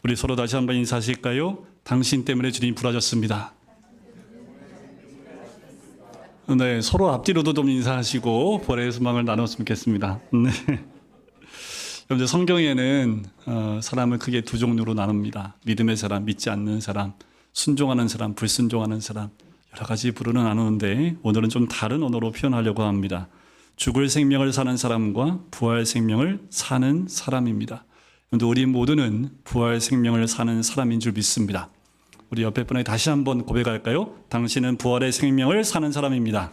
우리 서로 다시 한번 인사하실까요? 당신 때문에 주님 부르셨습니다. 네, 서로 앞뒤로도 좀 인사하시고 보혜의 소망을 나눴으면 좋겠습니다. 네. 여러분들 성경에는 사람을 크게 두 종류로 나눕니다. 믿음의 사람, 믿지 않는 사람, 순종하는 사람, 불순종하는 사람, 여러 가지 부류로 나누는데 오늘은 좀 다른 언어로 표현하려고 합니다. 죽을 생명을 사는 사람과 부활 생명을 사는 사람입니다. 우리 모두는 부활 생명을 사는 사람인 줄 믿습니다. 우리 옆에 분에게 다시 한번 고백할까요? 당신은 부활의 생명을 사는 사람입니다.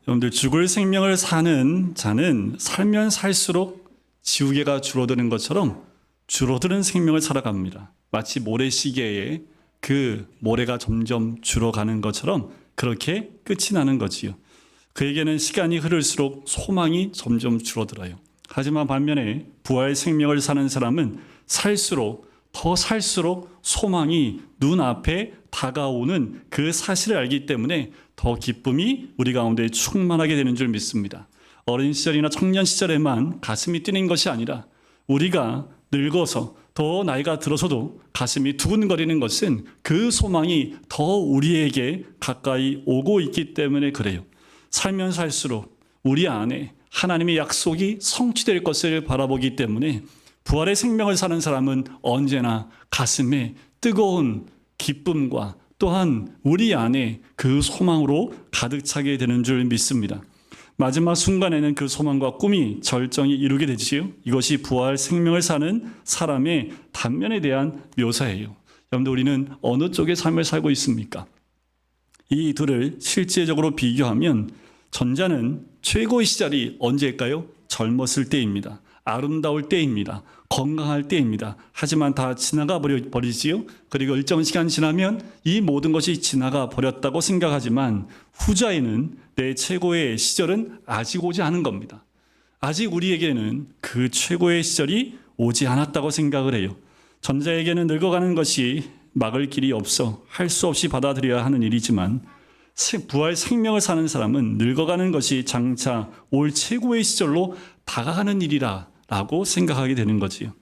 여러분들, 죽을 생명을 사는 자는 살면 살수록 지우개가 줄어드는 것처럼 줄어드는 생명을 살아갑니다. 마치 모래시계에 그 모래가 점점 줄어가는 것처럼 그렇게 끝이 나는 거지요. 그에게는 시간이 흐를수록 소망이 점점 줄어들어요. 하지만 반면에 부활 생명을 사는 사람은 더 살수록 소망이 눈앞에 다가오는 그 사실을 알기 때문에 더 기쁨이 우리 가운데 충만하게 되는 줄 믿습니다. 어린 시절이나 청년 시절에만 가슴이 뛰는 것이 아니라 우리가 늙어서 더 나이가 들어서도 가슴이 두근거리는 것은 그 소망이 더 우리에게 가까이 오고 있기 때문에 그래요. 살면 살수록 우리 안에 하나님의 약속이 성취될 것을 바라보기 때문에 부활의 생명을 사는 사람은 언제나 가슴에 뜨거운 기쁨과 또한 우리 안에 그 소망으로 가득 차게 되는 줄 믿습니다. 마지막 순간에는 그 소망과 꿈이 절정이 이루게 되지요. 이것이 부활 생명을 사는 사람의 단면에 대한 묘사예요. 여러분들, 우리는 어느 쪽의 삶을 살고 있습니까? 이 둘을 실제적으로 비교하면 전자는 최고의 시절이 언제일까요? 젊었을 때입니다. 아름다울 때입니다. 건강할 때입니다. 하지만 다 지나가 버리지요. 그리고 일정 시간 지나면 이 모든 것이 지나가 버렸다고 생각하지만 후자에는 내 최고의 시절은 아직 오지 않은 겁니다. 아직 우리에게는 그 최고의 시절이 오지 않았다고 생각을 해요. 전자에게는 늙어가는 것이 막을 길이 없어 할 수 없이 받아들여야 하는 일이지만 부활 생명을 사는 사람은 늙어가는 것이 장차 올 최고의 시절로 다가가는 일이라고 생각하게 되는 거지요.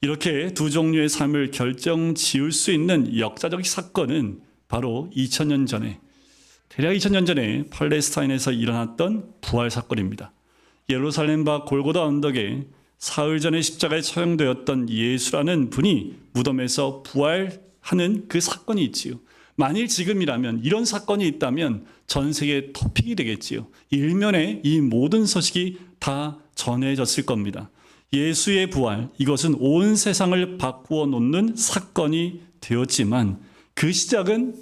이렇게 두 종류의 삶을 결정 지을 수 있는 역사적 사건은 바로 2000년 전에, 대략 2000년 전에 팔레스타인에서 일어났던 부활 사건입니다. 예루살렘 밖 골고다 언덕에 사흘 전에 십자가에 처형되었던 예수라는 분이 무덤에서 부활하는 그 사건이 있지요. 만일 지금이라면, 이런 사건이 있다면 전 세계에 토픽이 되겠지요. 일면에 이 모든 소식이 다 전해졌을 겁니다. 예수의 부활, 이것은 온 세상을 바꾸어 놓는 사건이 되었지만 그 시작은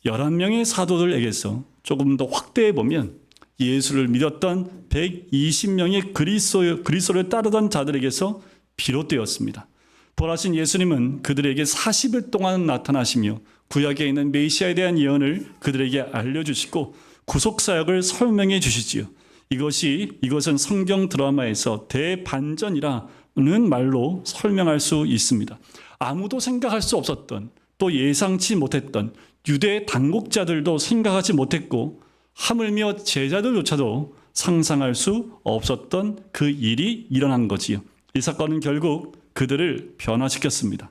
11명의 사도들에게서 조금 더 확대해 보면 예수를 믿었던 120명의 그리스도를 따르던 자들에게서 비롯되었습니다. 부활하신 예수님은 그들에게 40일 동안 나타나시며 구약에 있는 메시아에 대한 예언을 그들에게 알려주시고 구속사역을 설명해 주시지요. 이것은 성경 드라마에서 대반전이라는 말로 설명할 수 있습니다. 아무도 생각할 수 없었던, 또 예상치 못했던, 유대 당국자들도 생각하지 못했고 하물며 제자들조차도 상상할 수 없었던 그 일이 일어난 거지요. 이 사건은 결국 그들을 변화시켰습니다.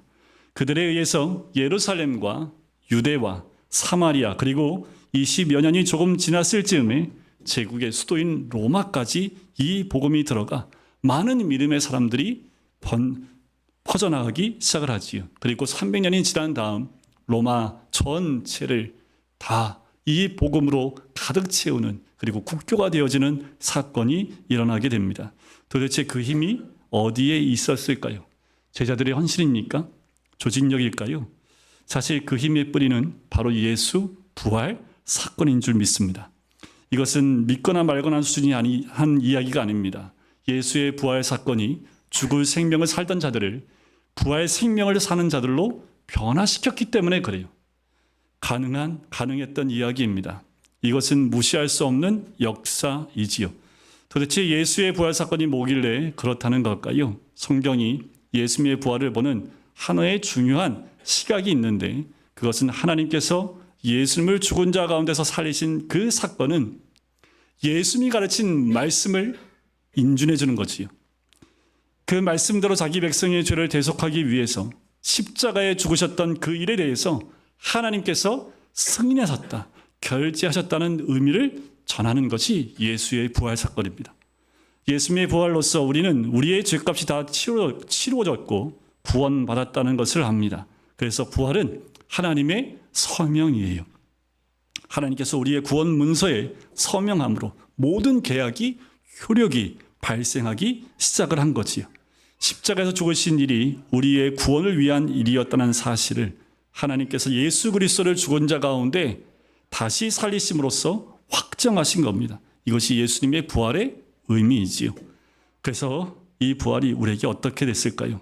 그들에 의해서 예루살렘과 유대와 사마리아, 그리고 20여 년이 조금 지났을 즈음에 제국의 수도인 로마까지 이 복음이 들어가 많은 믿음의 사람들이 퍼져나가기 시작을 하지요. 그리고 300년이 지난 다음 로마 전체를 다 이 복음으로 가득 채우는, 그리고 국교가 되어지는 사건이 일어나게 됩니다. 도대체 그 힘이 어디에 있었을까요? 제자들의 헌신입니까? 조직력일까요? 사실 그 힘의 뿌리는 바로 예수 부활 사건인 줄 믿습니다. 이것은 믿거나 말거나 수준이 한 이야기가 아닙니다. 예수의 부활 사건이 죽을 생명을 살던 자들을 부활 생명을 사는 자들로 변화시켰기 때문에 그래요. 가능했던 이야기입니다. 이것은 무시할 수 없는 역사이지요. 도대체 예수의 부활 사건이 뭐길래 그렇다는 걸까요? 성경이 예수님의 부활을 보는 하나의 중요한 시각이 있는데, 그것은 하나님께서 예수님을 죽은 자 가운데서 살리신 그 사건은 예수님이 가르친 말씀을 인준해 주는 거지요. 그 말씀대로 자기 백성의 죄를 대속하기 위해서 십자가에 죽으셨던 그 일에 대해서 하나님께서 승인하셨다, 결제하셨다는 의미를 전하는 것이 예수의 부활 사건입니다. 예수님의 부활로서 우리는 우리의 죄값이 다 치루어졌고 구원받았다는 것을 압니다. 그래서 부활은 하나님의 서명이에요. 하나님께서 우리의 구원 문서에 서명함으로 모든 계약이 효력이 발생하기 시작을 한 거지요. 십자가에서 죽으신 일이 우리의 구원을 위한 일이었다는 사실을 하나님께서 예수 그리스도를 죽은 자 가운데 다시 살리심으로써 확정하신 겁니다. 이것이 예수님의 부활의 의미이지요. 그래서 이 부활이 우리에게 어떻게 됐을까요?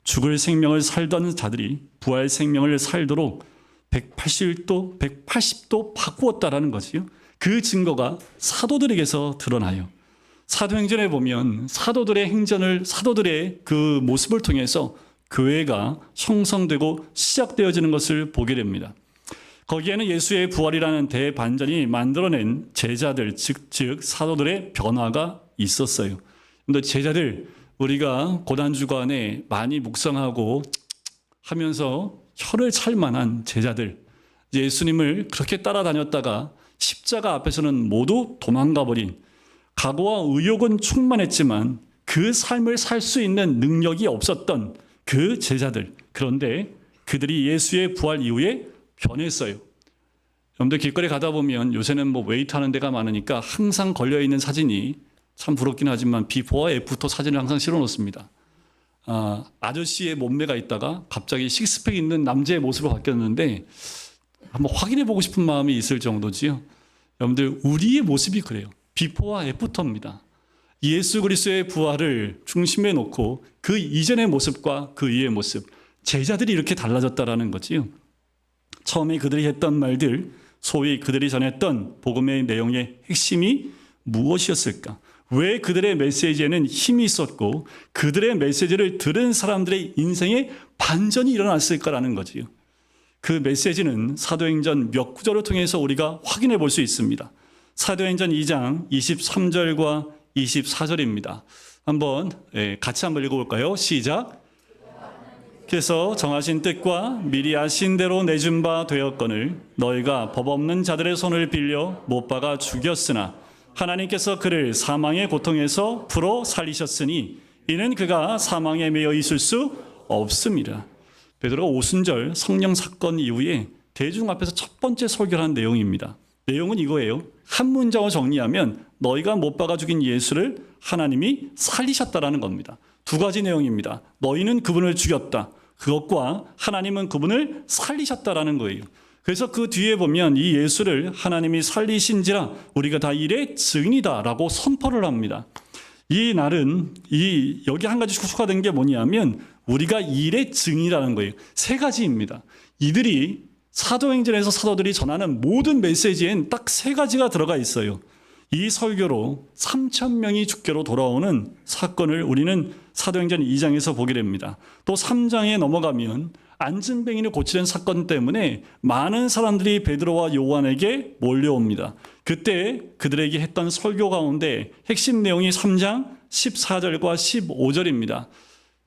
죽을 생명을 살던 자들이 부활 생명을 살도록 180도 바꾸었다라는 거지요. 그 증거가 사도들에게서 드러나요. 사도행전에 보면 사도들의 그 모습을 통해서 교회가 형성되고 시작되어지는 것을 보게 됩니다. 거기에는 예수의 부활이라는 대반전이 만들어낸 제자들, 즉 사도들의 변화가 있었어요. 근데 제자들, 우리가 고난주간에 많이 묵상하고 하면서 혀를 찰 만한 제자들, 예수님을 그렇게 따라다녔다가 십자가 앞에서는 모두 도망가 버린, 각오와 의욕은 충만했지만 그 삶을 살 수 있는 능력이 없었던 그 제자들, 그런데 그들이 예수의 부활 이후에 변했어요. 여러분들 길거리 가다 보면 요새는 웨이트 하는 데가 많으니까 항상 걸려있는 사진이 참 부럽긴 하지만 비포와 애프터 사진을 항상 실어 놓습니다. 아저씨의 몸매가 있다가 갑자기 식스팩 있는 남자의 모습으로 바뀌었는데 한번 확인해 보고 싶은 마음이 있을 정도지요. 여러분들, 우리의 모습이 그래요. 비포와 애프터입니다. 예수 그리스도의 부활을 중심에 놓고 그 이전의 모습과 그 이후의 모습, 제자들이 이렇게 달라졌다라는 거지요. 처음에 그들이 했던 말들, 소위 그들이 전했던 복음의 내용의 핵심이 무엇이었을까? 왜 그들의 메시지에는 힘이 있었고 그들의 메시지를 들은 사람들의 인생에 반전이 일어났을까라는 거지요. 그 메시지는 사도행전 몇 구절을 통해서 우리가 확인해 볼 수 있습니다. 사도행전 2장 23절과 24절입니다. 같이 한번 읽어볼까요? 시작. 그래서 정하신 뜻과 미리 아신 대로 내준 바 되었거늘 너희가 법 없는 자들의 손을 빌려 못 박아 죽였으나 하나님께서 그를 사망의 고통에서 풀어 살리셨으니 이는 그가 사망에 매여 있을 수 없습니다. 베드로가 오순절 성령 사건 이후에 대중 앞에서 첫 번째 설교를 한 내용입니다. 내용은 이거예요. 한 문장을 정리하면 너희가 못 박아 죽인 예수를 하나님이 살리셨다라는 겁니다. 두 가지 내용입니다. 너희는 그분을 죽였다. 그것과 하나님은 그분을 살리셨다라는 거예요. 그래서 그 뒤에 보면 이 예수를 하나님이 살리신지라 우리가 다 일의 증인이다라고 선포를 합니다. 이 날은 여기 한 가지 추가된 게 뭐냐면 우리가 일의 증인이라는 거예요. 세 가지입니다. 이들이 사도행전에서 사도들이 전하는 모든 메시지엔 딱 세 가지가 들어가 있어요. 이 설교로 3,000명이 죽게로 돌아오는 사건을 우리는 사도행전 2장에서 보게 됩니다. 또 3장에 넘어가면 안진뱅이를 고치는 사건 때문에 많은 사람들이 베드로와 요한에게 몰려옵니다. 그때 그들에게 했던 설교 가운데 핵심 내용이 3장 14절과 15절입니다.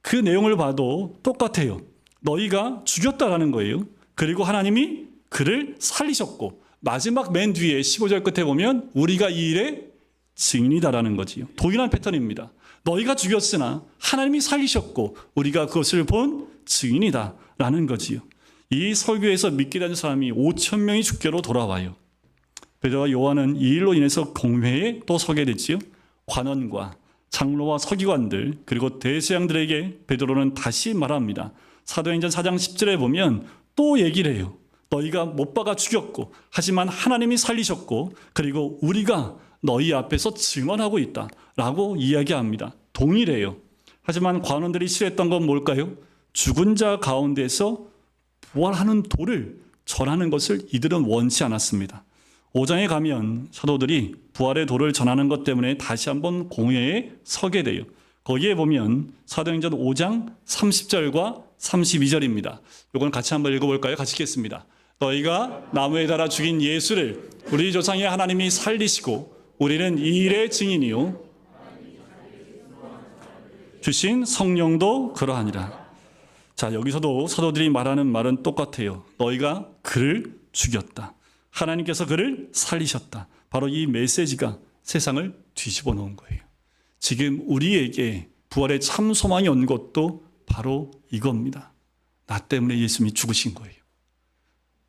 그 내용을 봐도 똑같아요. 너희가 죽였다라는 거예요. 그리고 하나님이 그를 살리셨고 마지막 맨 뒤에 15절 끝에 보면 우리가 이 일의 증인이다라는 거지요. 동일한 패턴입니다. 너희가 죽였으나 하나님이 살리셨고 우리가 그것을 본 증인이다라는 거지요. 이 설교에서 믿게 된 사람이 5,000명이 죽게로 돌아와요. 베드로와 요한은 이 일로 인해서 공회에 또 서게 됐지요. 관원과 장로와 서기관들 그리고 대제사장들에게 베드로는 다시 말합니다. 사도행전 4장 10절에 보면 또 얘기를 해요. 너희가 못 박아 죽였고 하지만 하나님이 살리셨고 그리고 우리가 너희 앞에서 증언하고 있다라고 이야기합니다. 동일해요. 하지만 관원들이 싫어했던 건 뭘까요? 죽은 자 가운데서 부활하는 도를 전하는 것을 이들은 원치 않았습니다. 5장에 가면 사도들이 부활의 도를 전하는 것 때문에 다시 한번 공회에 서게 돼요. 거기에 보면 사도행전 5장 30절과 32절입니다. 이건 같이 한번 읽어볼까요? 같이 읽겠습니다. 너희가 나무에 달아 죽인 예수를 우리 조상의 하나님이 살리시고 우리는 이 일의 증인이요 주신 성령도 그러하니라. 자, 여기서도 사도들이 말하는 말은 똑같아요. 너희가 그를 죽였다. 하나님께서 그를 살리셨다. 바로 이 메시지가 세상을 뒤집어 놓은 거예요. 지금 우리에게 부활의 참 소망이 온 것도 바로 이겁니다. 나 때문에 예수님이 죽으신 거예요.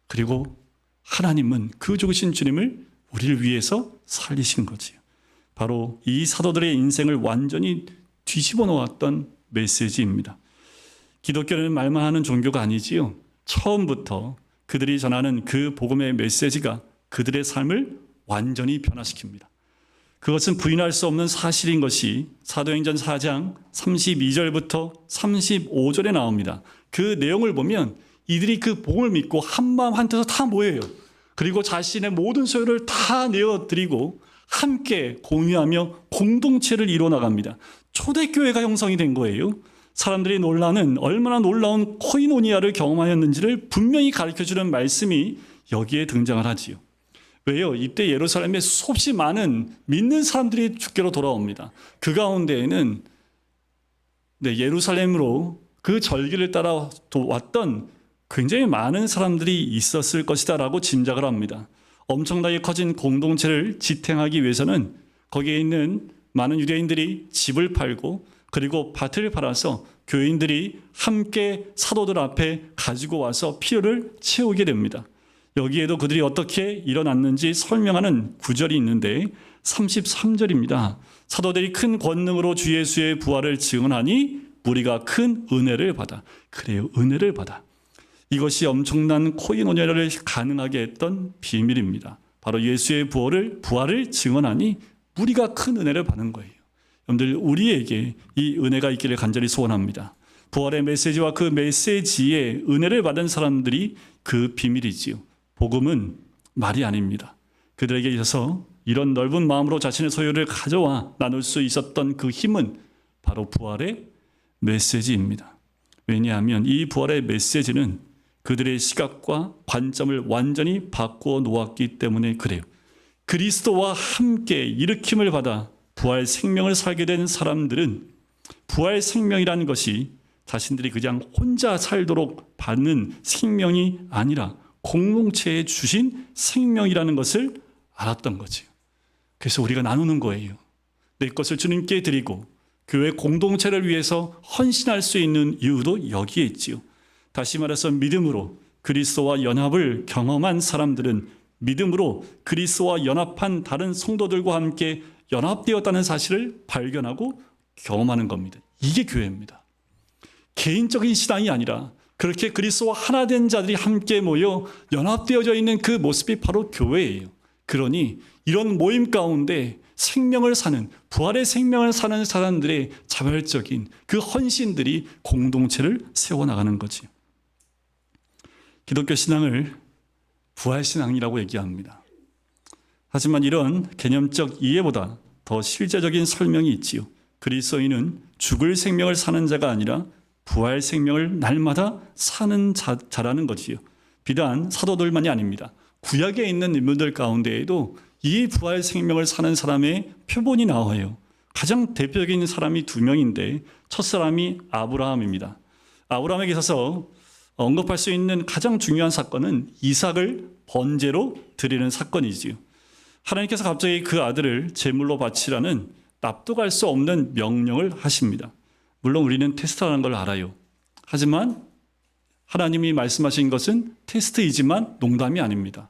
그리고 하나님은 그 죽으신 주님을 우리를 위해서 살리신 거지요. 바로 이 사도들의 인생을 완전히 뒤집어 놓았던 메시지입니다. 기독교는 말만 하는 종교가 아니지요. 처음부터 그들이 전하는 그 복음의 메시지가 그들의 삶을 완전히 변화시킵니다. 그것은 부인할 수 없는 사실인 것이 사도행전 4장 32절부터 35절에 나옵니다. 그 내용을 보면 이들이 그 복음을 믿고 한마음 한뜻에서 다 모여요. 그리고 자신의 모든 소유를 다 내어드리고 함께 공유하며 공동체를 이뤄나갑니다. 초대교회가 형성이 된 거예요. 사람들이 놀라는 얼마나 놀라운 코이노니아를 경험하였는지를 분명히 가르쳐주는 말씀이 여기에 등장을 하지요. 왜요? 이때 예루살렘에 수없이 많은 믿는 사람들이 주께로 돌아옵니다. 그 가운데에는 예루살렘으로 그 절기를 따라 왔던 굉장히 많은 사람들이 있었을 것이다라고 짐작을 합니다. 엄청나게 커진 공동체를 지탱하기 위해서는 거기에 있는 많은 유대인들이 집을 팔고 그리고 밭을 팔아서 교인들이 함께 사도들 앞에 가지고 와서 필요를 채우게 됩니다. 여기에도 그들이 어떻게 일어났는지 설명하는 구절이 있는데 33절입니다. 사도들이 큰 권능으로 주 예수의 부활을 증언하니 무리가 큰 은혜를 받아. 그래요, 은혜를 받아. 이것이 엄청난 코이노니아를 가능하게 했던 비밀입니다. 바로 예수의 부활을 증언하니 무리가 큰 은혜를 받는 거예요. 여러분들, 우리에게 이 은혜가 있기를 간절히 소원합니다. 부활의 메시지와 그 메시지에 은혜를 받은 사람들이 그 비밀이지요. 복음은 말이 아닙니다. 그들에게 있어서 이런 넓은 마음으로 자신의 소유를 가져와 나눌 수 있었던 그 힘은 바로 부활의 메시지입니다. 왜냐하면 이 부활의 메시지는 그들의 시각과 관점을 완전히 바꾸어 놓았기 때문에 그래요. 그리스도와 함께 일으킴을 받아 부활 생명을 살게 된 사람들은 부활 생명이라는 것이 자신들이 그냥 혼자 살도록 받는 생명이 아니라 공동체에 주신 생명이라는 것을 알았던 거죠. 그래서 우리가 나누는 거예요. 내 것을 주님께 드리고 교회 공동체를 위해서 헌신할 수 있는 이유도 여기에 있지요. 다시 말해서 믿음으로 그리스도와 연합을 경험한 사람들은 믿음으로 그리스도와 연합한 다른 성도들과 함께 연합되었다는 사실을 발견하고 경험하는 겁니다. 이게 교회입니다. 개인적인 신앙이 아니라 그렇게 그리스도와 하나 된 자들이 함께 모여 연합되어져 있는 그 모습이 바로 교회예요. 그러니 이런 모임 가운데 생명을 사는, 부활의 생명을 사는 사람들의 자발적인 그 헌신들이 공동체를 세워나가는 거지. 기독교 신앙을 부활신앙이라고 얘기합니다. 하지만 이런 개념적 이해보다 더 실제적인 설명이 있지요. 그리스도인은 죽을 생명을 사는 자가 아니라 부활 생명을 날마다 사는 자라는 거지요. 비단 사도들만이 아닙니다. 구약에 있는 인물들 가운데에도 이 부활 생명을 사는 사람의 표본이 나와요. 가장 대표적인 사람이 두 명인데 첫 사람이 아브라함입니다. 아브라함에게 있어서 언급할 수 있는 가장 중요한 사건은 이삭을 번제로 드리는 사건이지요. 하나님께서 갑자기 그 아들을 제물로 바치라는 납득할 수 없는 명령을 하십니다. 물론 우리는 테스트라는 걸 알아요. 하지만 하나님이 말씀하신 것은 테스트이지만 농담이 아닙니다.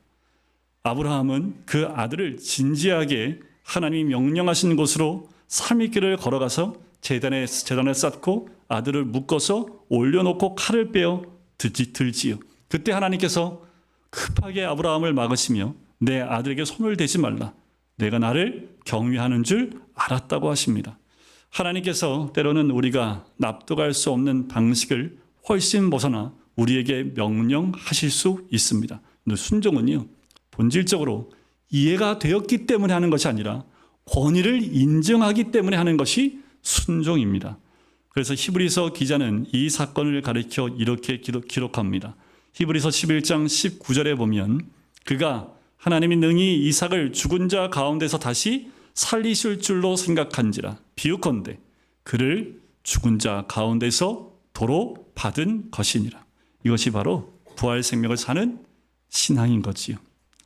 아브라함은 그 아들을 진지하게 하나님이 명령하신 곳으로 3일길을 걸어가서 제단에 쌓고 아들을 묶어서 올려놓고 칼을 빼어 들지요. 그때 하나님께서 급하게 아브라함을 막으시며 내 아들에게 손을 대지 말라. 내가 나를 경외하는 줄 알았다고 하십니다. 하나님께서 때로는 우리가 납득할 수 없는 방식을 훨씬 벗어나 우리에게 명령하실 수 있습니다. 근데 순종은요, 본질적으로 이해가 되었기 때문에 하는 것이 아니라 권위를 인정하기 때문에 하는 것이 순종입니다. 그래서 히브리서 기자는 이 사건을 가리켜 이렇게 기록합니다. 히브리서 11장 19절에 보면 그가 하나님이 능히 이삭을 죽은 자 가운데서 다시 살리실 줄로 생각한지라 비유컨대 그를 죽은 자 가운데서 도로 받은 것이니라. 이것이 바로 부활 생명을 사는 신앙인 거지요.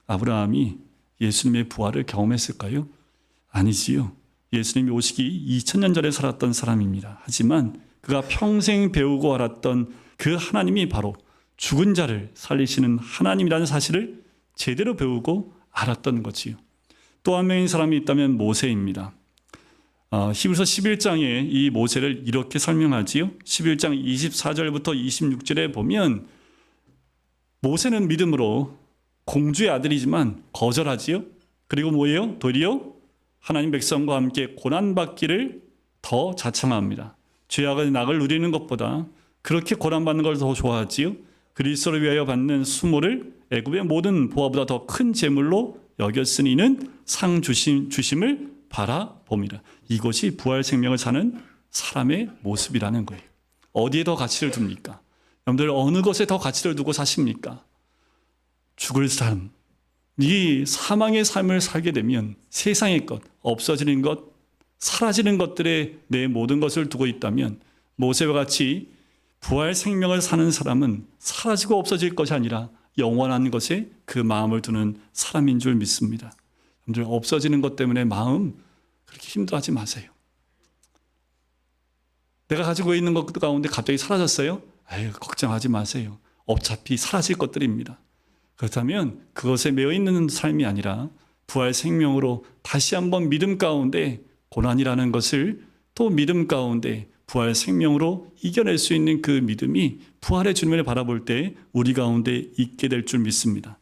아브라함이 예수님의 부활을 경험했을까요? 아니지요. 예수님이 오시기 2000년 전에 살았던 사람입니다. 하지만 그가 평생 배우고 알았던 그 하나님이 바로 죽은 자를 살리시는 하나님이라는 사실을 제대로 배우고 알았던 거지요. 또 한 명의 사람이 있다면 모세입니다. 히브리서 11장에 이 모세를 이렇게 설명하지요. 11장 24절부터 26절에 보면 모세는 믿음으로 공주의 아들이지만 거절하지요. 그리고 뭐예요? 도리어 하나님 백성과 함께 고난받기를 더 자청합니다. 죄악의 낙을 누리는 것보다 그렇게 고난받는 걸 더 좋아하지요. 그리스도를 위하여 받는 수모를 애굽의 모든 보화보다 더 큰 재물로 여겼으니 이는 상 주심을 바라봅니다. 이것이 부활 생명을 사는 사람의 모습이라는 거예요. 어디에 더 가치를 둡니까? 여러분들 어느 것에 더 가치를 두고 사십니까? 죽을 삶, 이 사망의 삶을 살게 되면 세상의 것, 없어지는 것, 사라지는 것들에 내 모든 것을 두고 있다면 모세와 같이 부활 생명을 사는 사람은 사라지고 없어질 것이 아니라 영원한 것에 그 마음을 두는 사람인 줄 믿습니다. 여러분들 없어지는 것 때문에 마음 그렇게 힘들어하지 마세요. 내가 가지고 있는 것 가운데 갑자기 사라졌어요? 아유, 걱정하지 마세요. 어차피 사라질 것들입니다. 그렇다면 그것에 매여 있는 삶이 아니라 부활 생명으로 다시 한번 믿음 가운데 고난이라는 것을 또 믿음 가운데 부활 생명으로 이겨낼 수 있는 그 믿음이 부활의 주님을 바라볼 때 우리 가운데 있게 될 줄 믿습니다.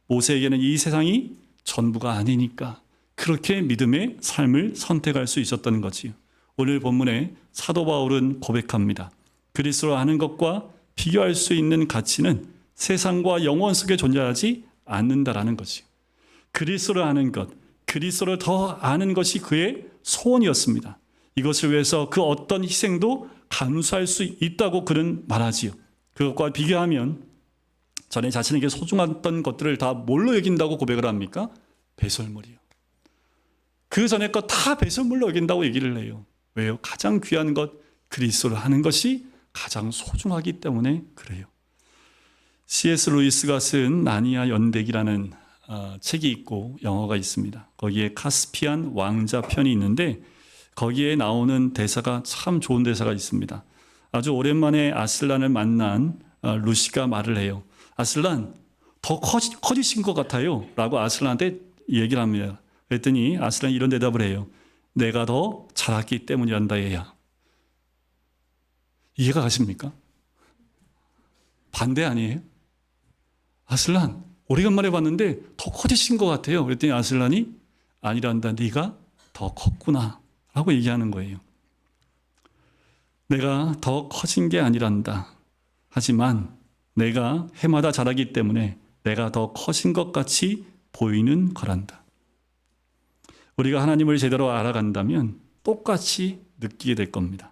모세에게는 이 세상이 전부가 아니니까 그렇게 믿음의 삶을 선택할 수 있었던 거지요. 오늘 본문에 사도 바울은 고백합니다. 그리스도로 아는 것과 비교할 수 있는 가치는 세상과 영원 속에 존재하지 않는다라는 거지요. 그리스도를 아는 것, 그리스도를 더 아는 것이 그의 소원이었습니다. 이것을 위해서 그 어떤 희생도 감수할 수 있다고 그는 말하지요. 그것과 비교하면 전에 자신에게 소중했던 것들을 다 뭘로 여긴다고 고백을 합니까? 배설물이요. 그 전에 것 다 배설물로 여긴다고 얘기를 해요. 왜요? 가장 귀한 것 그리스도를 아는 것이 가장 소중하기 때문에 그래요. C.S. 루이스가 쓴 나니아 연대기라는 책이 있고 영화가 있습니다. 거기에 카스피안 왕자 편이 있는데 거기에 나오는 대사가 참 좋은 대사가 있습니다. 아주 오랜만에 아슬란을 만난 루시가 말을 해요. 아슬란, 더 커지신 것 같아요. 라고 아슬란한테 얘기를 합니다. 그랬더니 아슬란이 이런 대답을 해요. 내가 더 자랐기 때문이란다 얘야. 이해가 가십니까? 반대 아니에요? 아슬란, 오래간만에 봤는데 더 커지신 것 같아요. 그랬더니 아슬란이 아니란다. 네가 더 컸구나. 라고 얘기하는 거예요. 내가 더 커진 게 아니란다. 하지만 내가 해마다 자라기 때문에 내가 더 커진 것 같이 보이는 거란다. 우리가 하나님을 제대로 알아간다면 똑같이 느끼게 될 겁니다.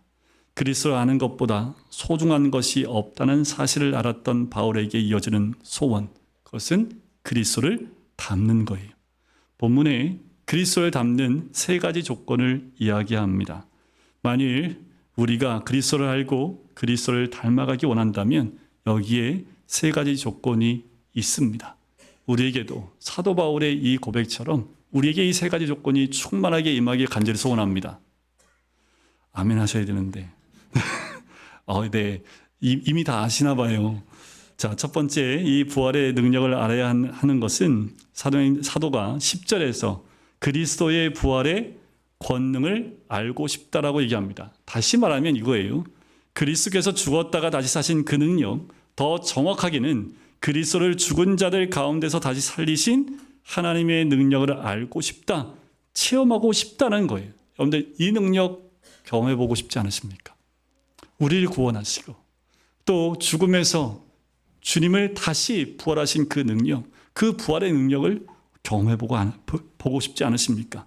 그리스도를 아는 것보다 소중한 것이 없다는 사실을 알았던 바울에게 이어지는 소원, 그것은 그리스도를 닮는 거예요. 본문에 그리스도를 닮는 세 가지 조건을 이야기합니다. 만일 우리가 그리스도를 알고 그리스도를 닮아가기 원한다면 여기에 세 가지 조건이 있습니다. 우리에게도 사도 바울의 이 고백처럼 우리에게 이 세 가지 조건이 충만하게 임하길 간절히 소원합니다. 아멘 하셔야 되는데 네, 이미 다 아시나 봐요. 자, 첫 번째 이 부활의 능력을 알아야 하는 것은 사도가 10절에서 그리스도의 부활의 권능을 알고 싶다라고 얘기합니다. 다시 말하면 이거예요. 그리스도께서 죽었다가 다시 사신 그 능력, 더 정확하게는 그리스도를 죽은 자들 가운데서 다시 살리신 하나님의 능력을 알고 싶다, 체험하고 싶다는 거예요. 여러분들 이 능력 경험해보고 싶지 않으십니까? 우리를 구원하시고 또 죽음에서 주님을 다시 부활하신 그 능력, 그 부활의 능력을 경험해보고 싶지 않으십니까?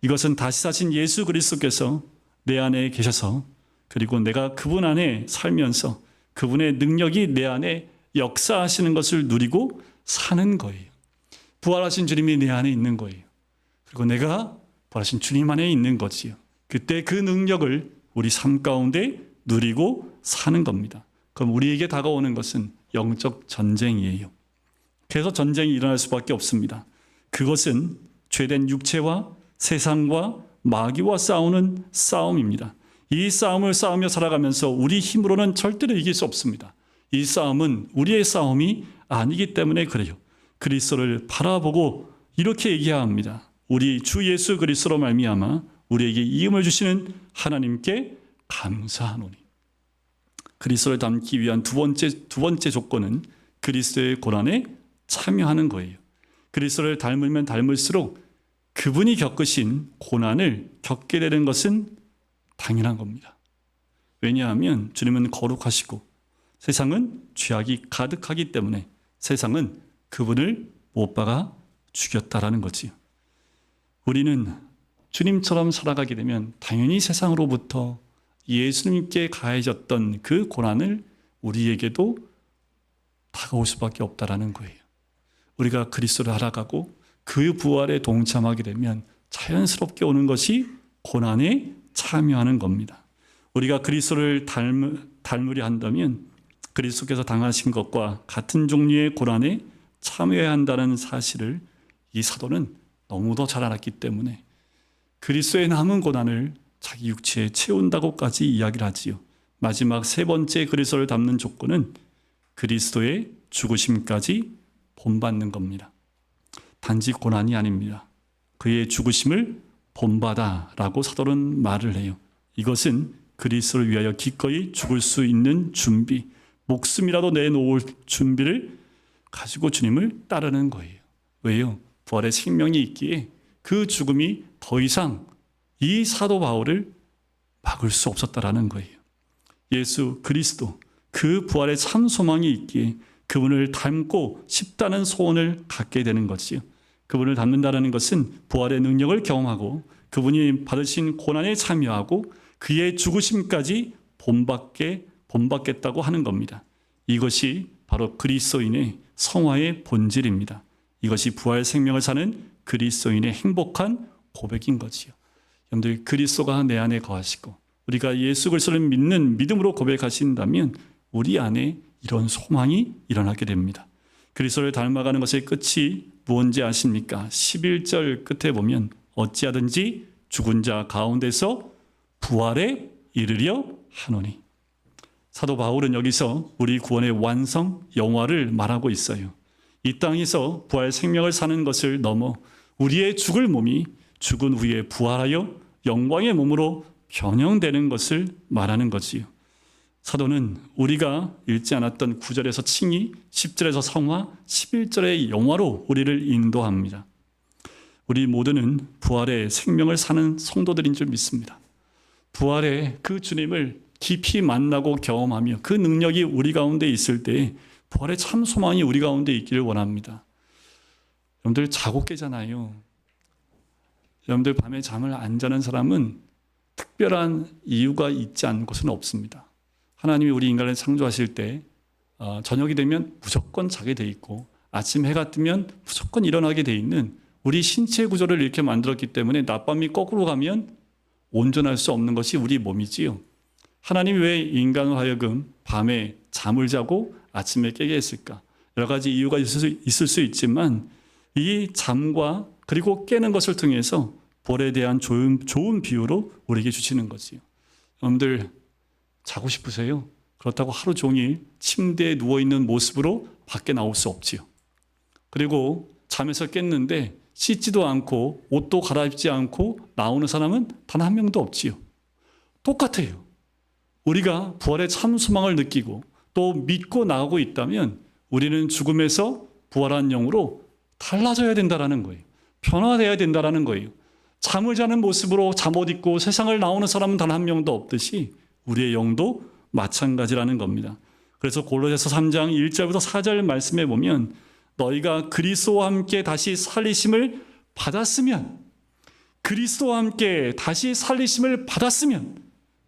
이것은 다시 사신 예수 그리스도께서 내 안에 계셔서 그리고 내가 그분 안에 살면서 그분의 능력이 내 안에 역사하시는 것을 누리고 사는 거예요. 부활하신 주님이 내 안에 있는 거예요. 그리고 내가 부활하신 주님 안에 있는 거지요. 그때 그 능력을 우리 삶 가운데 누리고 사는 겁니다. 그럼 우리에게 다가오는 것은 영적 전쟁이에요. 그래서 전쟁이 일어날 수밖에 없습니다. 그것은 죄된 육체와 세상과 마귀와 싸우는 싸움입니다. 이 싸움을 싸우며 살아가면서 우리 힘으로는 절대로 이길 수 없습니다. 이 싸움은 우리의 싸움이 아니기 때문에 그래요. 그리스도를 바라보고 이렇게 얘기해야 합니다. 우리 주 예수 그리스도로 말미암아 우리에게 이음을 주시는 하나님께 감사하노니. 그리스도를 닮기 위한 두 번째 조건은 그리스도의 고난에 참여하는 거예요. 그리스도를 닮으면 닮을수록 그분이 겪으신 고난을 겪게 되는 것은 당연한 겁니다. 왜냐하면 주님은 거룩하시고 세상은 죄악이 가득하기 때문에 세상은 그분을 못 박아 죽였다라는 거지요. 우리는 주님처럼 살아가게 되면 당연히 세상으로부터 예수님께 가해졌던 그 고난을 우리에게도 다가올 수밖에 없다라는 거예요. 우리가 그리스도를 알아가고 그 부활에 동참하게 되면 자연스럽게 오는 것이 고난에 참여하는 겁니다. 우리가 그리스도를 닮으려 한다면 그리스도께서 당하신 것과 같은 종류의 고난에 참여해야 한다는 사실을 이 사도는 너무도 잘 알았기 때문에 그리스도의 남은 고난을 자기 육체에 채운다고까지 이야기를 하지요. 마지막 세 번째 그리스도를 닮는 조건은 그리스도의 죽으심까지 본받는 겁니다. 단지 고난이 아닙니다. 그의 죽으심을 본받아라고 사도는 말을 해요. 이것은 그리스도를 위하여 기꺼이 죽을 수 있는 준비, 목숨이라도 내놓을 준비를 가지고 주님을 따르는 거예요. 왜요? 부활의 생명이 있기에 그 죽음이 더 이상 이 사도 바울을 막을 수 없었다라는 거예요. 예수 그리스도 그 부활의 참 소망이 있기에 그분을 닮고 싶다는 소원을 갖게 되는 것이요. 그분을 닮는다는 것은 부활의 능력을 경험하고 그분이 받으신 고난에 참여하고 그의 죽으심까지 본받겠다고 하는 겁니다. 이것이 바로 그리스도인의 성화의 본질입니다. 이것이 부활 생명을 사는 그리스도인의 행복한 고백인 거지요. 여러분들 그리스도가 내 안에 거하시고 우리가 예수 그리스도를 믿는 믿음으로 고백하신다면 우리 안에 이런 소망이 일어나게 됩니다. 그리스도를 닮아가는 것의 끝이 무엇인지 아십니까? 11절 끝에 보면 어찌하든지 죽은 자 가운데서 부활에 이르려 하노니. 사도 바울은 여기서 우리 구원의 완성, 영화를 말하고 있어요. 이 땅에서 부활 생명을 사는 것을 넘어 우리의 죽을 몸이 죽은 후에 부활하여 영광의 몸으로 변형되는 것을 말하는 거지요. 사도는 우리가 읽지 않았던 9절에서 칭의, 10절에서 성화, 11절의 영화로 우리를 인도합니다. 우리 모두는 부활의 생명을 사는 성도들인 줄 믿습니다. 부활의 그 주님을 깊이 만나고 경험하며 그 능력이 우리 가운데 있을 때 부활의 참 소망이 우리 가운데 있기를 원합니다. 여러분들 자고 깨잖아요. 여러분들 밤에 잠을 안 자는 사람은 특별한 이유가 있지 않은 것은 없습니다. 하나님이 우리 인간을 창조하실 때 저녁이 되면 무조건 자게 돼 있고 아침 해가 뜨면 무조건 일어나게 돼 있는 우리 신체 구조를 이렇게 만들었기 때문에 낮밤이 거꾸로 가면 온전할 수 없는 것이 우리 몸이지요. 하나님이 왜 인간을 하여금 밤에 잠을 자고 아침에 깨게 했을까? 여러 가지 이유가 있을 수 있지만 이 잠과 그리고 깨는 것을 통해서 볼에 대한 좋은 비유로 우리에게 주시는 거지요. 여러분들 자고 싶으세요? 그렇다고 하루 종일 침대에 누워있는 모습으로 밖에 나올 수 없지요. 그리고 잠에서 깼는데 씻지도 않고 옷도 갈아입지 않고 나오는 사람은 단 한 명도 없지요. 똑같아요. 우리가 부활의 참 소망을 느끼고 또 믿고 나가고 있다면 우리는 죽음에서 부활한 영으로 달라져야 된다는 거예요. 변화되어야 된다는 거예요. 잠을 자는 모습으로 잠옷 입고 세상을 나오는 사람은 단 한 명도 없듯이 우리의 영도 마찬가지라는 겁니다. 그래서 골로새서 3장 1절부터 4절 말씀해 보면 너희가 그리스도와 함께 다시 살리심을 받았으면 그리스도와 함께 다시 살리심을 받았으면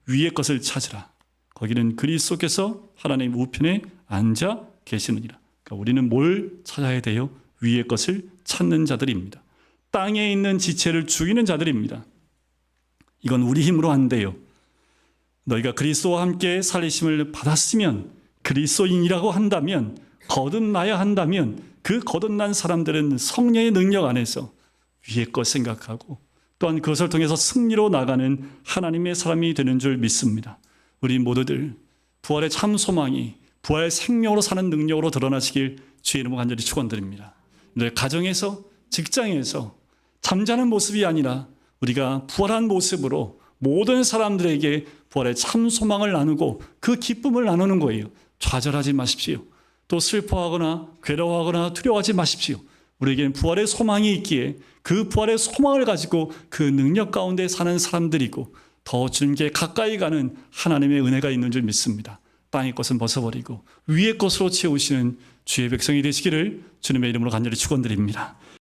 위의 것을 찾으라. 거기는 그리스도께서 하나님 우편에 앉아 계시느니라. 그러니까 우리는 뭘 찾아야 돼요? 위의 것을 찾는 자들입니다. 땅에 있는 지체를 죽이는 자들입니다. 이건 우리 힘으로 안 돼요. 너희가 그리스도와 함께 살리심을 받았으면, 그리스도인이라고 한다면, 거듭나야 한다면 그 거듭난 사람들은 성령의 능력 안에서 위의 것 생각하고 또한 그것을 통해서 승리로 나가는 하나님의 사람이 되는 줄 믿습니다. 우리 모두들 부활의 참 소망이 부활의 생명으로 사는 능력으로 드러나시길 주의 이름으로 간절히 축원드립니다. 너희 가정에서, 직장에서 잠자는 모습이 아니라 우리가 부활한 모습으로 모든 사람들에게 부활의 참 소망을 나누고 그 기쁨을 나누는 거예요. 좌절하지 마십시오. 또 슬퍼하거나 괴로워하거나 두려워하지 마십시오. 우리에게는 부활의 소망이 있기에 그 부활의 소망을 가지고 그 능력 가운데 사는 사람들이고 더 주님께 가까이 가는 하나님의 은혜가 있는 줄 믿습니다. 땅의 것은 벗어버리고 위의 것으로 채우시는 주의 백성이 되시기를 주님의 이름으로 간절히 축원드립니다.